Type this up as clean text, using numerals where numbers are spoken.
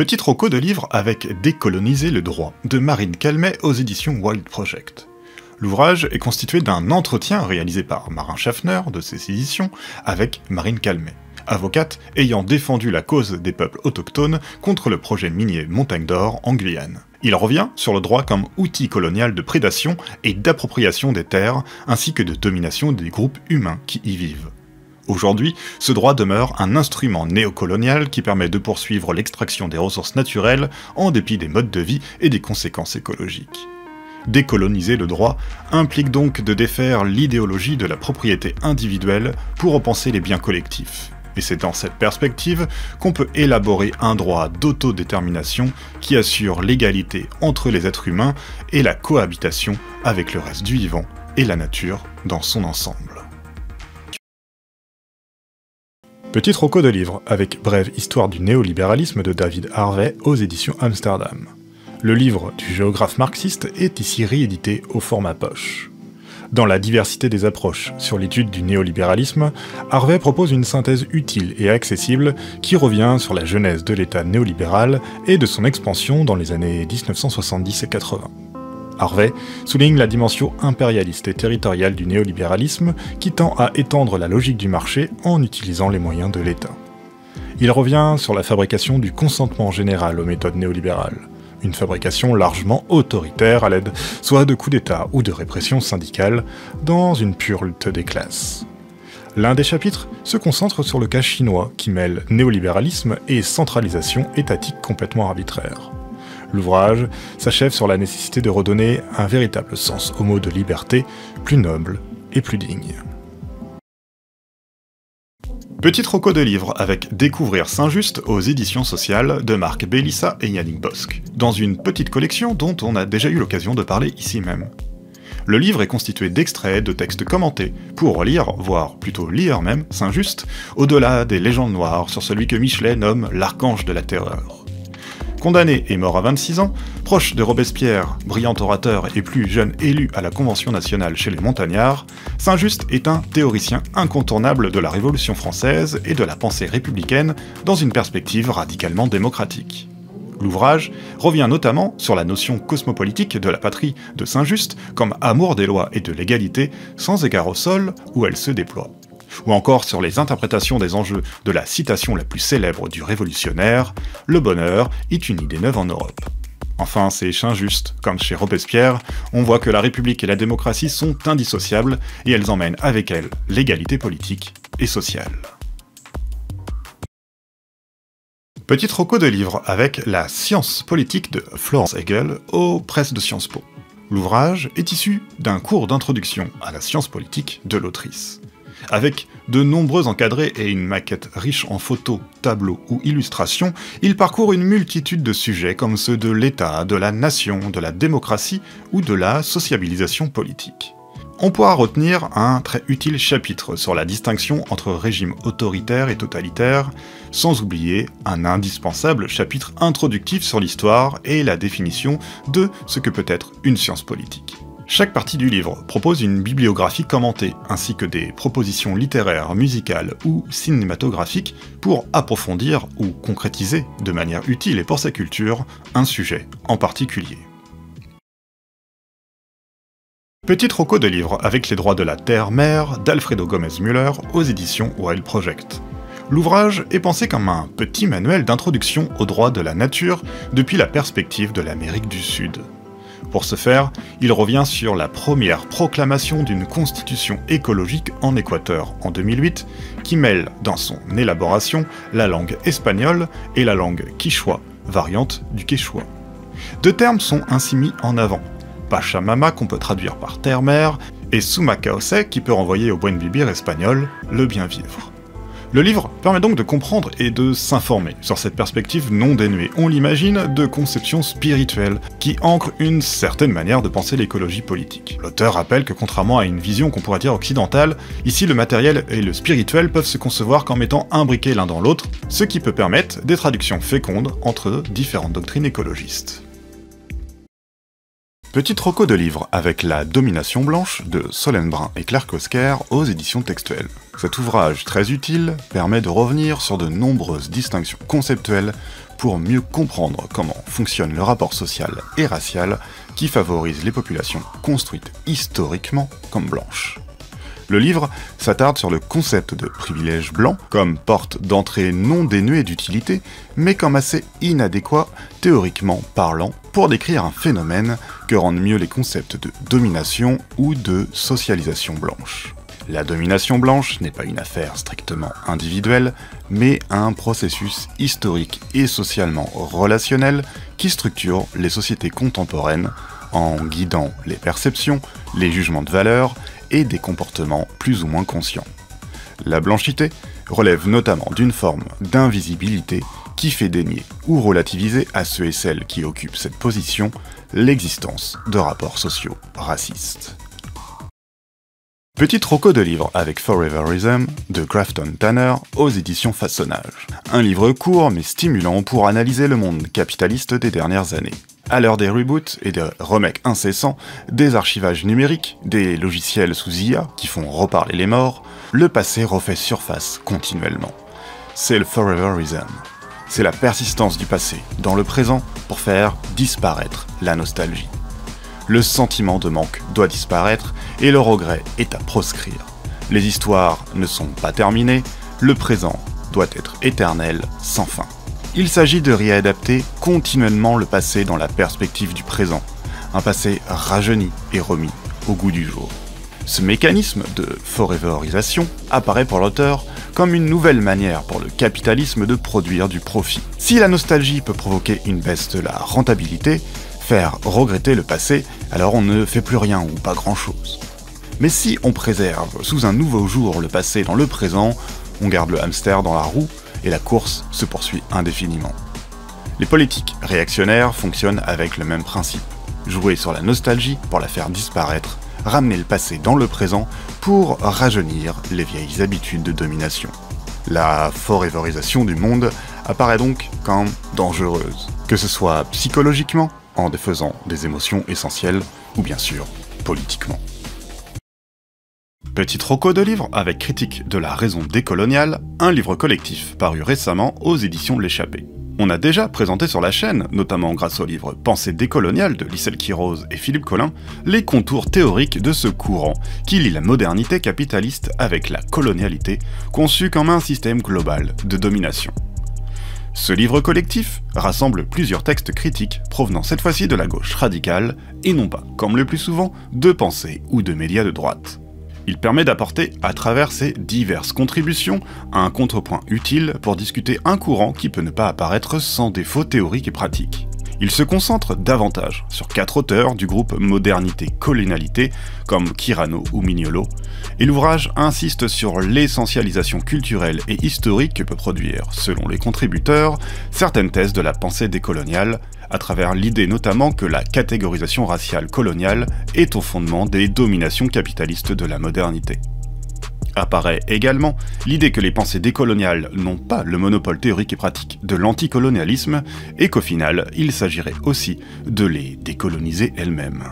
Petit troco de livre avec Décoloniser le droit, de Marine Calmet aux éditions Wild Project. L'ouvrage est constitué d'un entretien réalisé par Marin Schaffner, de ses éditions, avec Marine Calmet, avocate ayant défendu la cause des peuples autochtones contre le projet minier Montagne d'Or en Guyane. Il revient sur le droit comme outil colonial de prédation et d'appropriation des terres, ainsi que de domination des groupes humains qui y vivent. Aujourd'hui, ce droit demeure un instrument néocolonial qui permet de poursuivre l'extraction des ressources naturelles en dépit des modes de vie et des conséquences écologiques. Décoloniser le droit implique donc de défaire l'idéologie de la propriété individuelle pour repenser les biens collectifs. Et c'est dans cette perspective qu'on peut élaborer un droit d'autodétermination qui assure l'égalité entre les êtres humains et la cohabitation avec le reste du vivant et la nature dans son ensemble. Petit troco de livre, avec Brève histoire du néolibéralisme de David Harvey aux éditions Amsterdam. Le livre du géographe marxiste est ici réédité au format poche. Dans la diversité des approches sur l'étude du néolibéralisme, Harvey propose une synthèse utile et accessible qui revient sur la genèse de l'État néolibéral et de son expansion dans les années 1970 et 80. Harvey souligne la dimension impérialiste et territoriale du néolibéralisme qui tend à étendre la logique du marché en utilisant les moyens de l'État. Il revient sur la fabrication du consentement général aux méthodes néolibérales, une fabrication largement autoritaire à l'aide soit de coups d'État ou de répression syndicale, dans une pure lutte des classes. L'un des chapitres se concentre sur le cas chinois qui mêle néolibéralisme et centralisation étatique complètement arbitraire. L'ouvrage s'achève sur la nécessité de redonner un véritable sens au mot de liberté, plus noble et plus digne. Petit troco de livre avec Découvrir Saint-Just aux éditions sociales de Marc Bélissa et Yannick Bosc, dans une petite collection dont on a déjà eu l'occasion de parler ici même. Le livre est constitué d'extraits de textes commentés, pour relire, voire plutôt lire même, Saint-Just, au-delà des légendes noires sur celui que Michelet nomme l'archange de la terreur. Condamné et mort à 26 ans, proche de Robespierre, brillant orateur et plus jeune élu à la Convention nationale chez les montagnards, Saint-Just est un théoricien incontournable de la Révolution française et de la pensée républicaine dans une perspective radicalement démocratique. L'ouvrage revient notamment sur la notion cosmopolitique de la patrie de Saint-Just comme amour des lois et de l'égalité sans égard au sol où elle se déploie. Ou encore sur les interprétations des enjeux de la citation la plus célèbre du révolutionnaire « Le bonheur est une idée neuve en Europe ». Enfin, c'est Saint-Just, comme chez Robespierre, on voit que la République et la démocratie sont indissociables et elles emmènent avec elles l'égalité politique et sociale. Petit troco de livre avec La science politique de Florence Hegel aux presses de Sciences Po. L'ouvrage est issu d'un cours d'introduction à la science politique de l'autrice. Avec de nombreux encadrés et une maquette riche en photos, tableaux ou illustrations, il parcourt une multitude de sujets comme ceux de l'État, de la nation, de la démocratie ou de la sociabilisation politique. On pourra retenir un très utile chapitre sur la distinction entre régime autoritaire et totalitaire, sans oublier un indispensable chapitre introductif sur l'histoire et la définition de ce que peut être une science politique. Chaque partie du livre propose une bibliographie commentée, ainsi que des propositions littéraires, musicales ou cinématographiques pour approfondir ou concrétiser, de manière utile et pour sa culture, un sujet en particulier. Petit troco de livre avec les droits de la terre-mère d'Alfredo Gomez-Müller aux éditions Wild Project. L'ouvrage est pensé comme un petit manuel d'introduction aux droits de la nature depuis la perspective de l'Amérique du Sud. Pour ce faire, il revient sur la première proclamation d'une constitution écologique en Équateur en 2008, qui mêle dans son élaboration la langue espagnole et la langue quichua, variante du quechua. Deux termes sont ainsi mis en avant, Pachamama qu'on peut traduire par terre-mère, et Sumacaose qui peut renvoyer au buen vivir espagnol, le bien vivre. Le livre permet donc de comprendre et de s'informer sur cette perspective non dénuée, on l'imagine, de conception spirituelle, qui ancre une certaine manière de penser l'écologie politique. L'auteur rappelle que contrairement à une vision qu'on pourrait dire occidentale, ici le matériel et le spirituel peuvent se concevoir comme étant imbriqués l'un dans l'autre, ce qui peut permettre des traductions fécondes entre différentes doctrines écologistes. Petit troco de livre avec La domination blanche de Solène Brun et Claire Kosker aux éditions textuelles. Cet ouvrage très utile permet de revenir sur de nombreuses distinctions conceptuelles pour mieux comprendre comment fonctionne le rapport social et racial qui favorise les populations construites historiquement comme blanches. Le livre s'attarde sur le concept de privilège blanc comme porte d'entrée non dénuée d'utilité, mais comme assez inadéquat, théoriquement parlant, pour décrire un phénomène que rendent mieux les concepts de domination ou de socialisation blanche. La domination blanche n'est pas une affaire strictement individuelle, mais un processus historique et socialement relationnel qui structure les sociétés contemporaines en guidant les perceptions, les jugements de valeur et des comportements plus ou moins conscients. La blanchité relève notamment d'une forme d'invisibilité qui fait dénier ou relativiser à ceux et celles qui occupent cette position l'existence de rapports sociaux racistes. Petite roco de livre avec Foreverism de Grafton Tanner aux éditions Façonnage. Un livre court mais stimulant pour analyser le monde capitaliste des dernières années. À l'heure des reboots et des remakes incessants, des archivages numériques, des logiciels sous IA qui font reparler les morts, le passé refait surface continuellement. C'est le Foreverism. C'est la persistance du passé dans le présent pour faire disparaître la nostalgie. Le sentiment de manque doit disparaître et le regret est à proscrire. Les histoires ne sont pas terminées, le présent doit être éternel, sans fin. Il s'agit de réadapter continuellement le passé dans la perspective du présent, un passé rajeuni et remis au goût du jour. Ce mécanisme de foreverisation apparaît pour l'auteur comme une nouvelle manière pour le capitalisme de produire du profit. Si la nostalgie peut provoquer une baisse de la rentabilité, faire regretter le passé, alors on ne fait plus rien ou pas grand-chose. Mais si on préserve sous un nouveau jour le passé dans le présent, on garde le hamster dans la roue et la course se poursuit indéfiniment. Les politiques réactionnaires fonctionnent avec le même principe. Jouer sur la nostalgie pour la faire disparaître, ramener le passé dans le présent pour rajeunir les vieilles habitudes de domination. La foreverisation du monde apparaît donc comme dangereuse, que ce soit psychologiquement, en défaisant des émotions essentielles, ou bien sûr, politiquement. Petite roco de livre avec Critique de la raison décoloniale, un livre collectif paru récemment aux éditions L'Échappée. On a déjà présenté sur la chaîne, notamment grâce au livre Pensée décoloniale de Lisselle Quiroz et Philippe Collin, les contours théoriques de ce courant qui lie la modernité capitaliste avec la colonialité, conçue comme un système global de domination. Ce livre collectif rassemble plusieurs textes critiques provenant cette fois-ci de la gauche radicale et non pas, comme le plus souvent, de pensées ou de médias de droite. Il permet d'apporter, à travers ses diverses contributions, un contrepoint utile pour discuter un courant qui peut ne pas apparaître sans défaut théorique et pratique. Il se concentre davantage sur 4 auteurs du groupe Modernité-Colonialité, comme Kirano ou Mignolo, et l'ouvrage insiste sur l'essentialisation culturelle et historique que peut produire, selon les contributeurs, certaines thèses de la pensée décoloniale, à travers l'idée notamment que la catégorisation raciale coloniale est au fondement des dominations capitalistes de la modernité. Apparaît également l'idée que les pensées décoloniales n'ont pas le monopole théorique et pratique de l'anticolonialisme et qu'au final, il s'agirait aussi de les décoloniser elles-mêmes.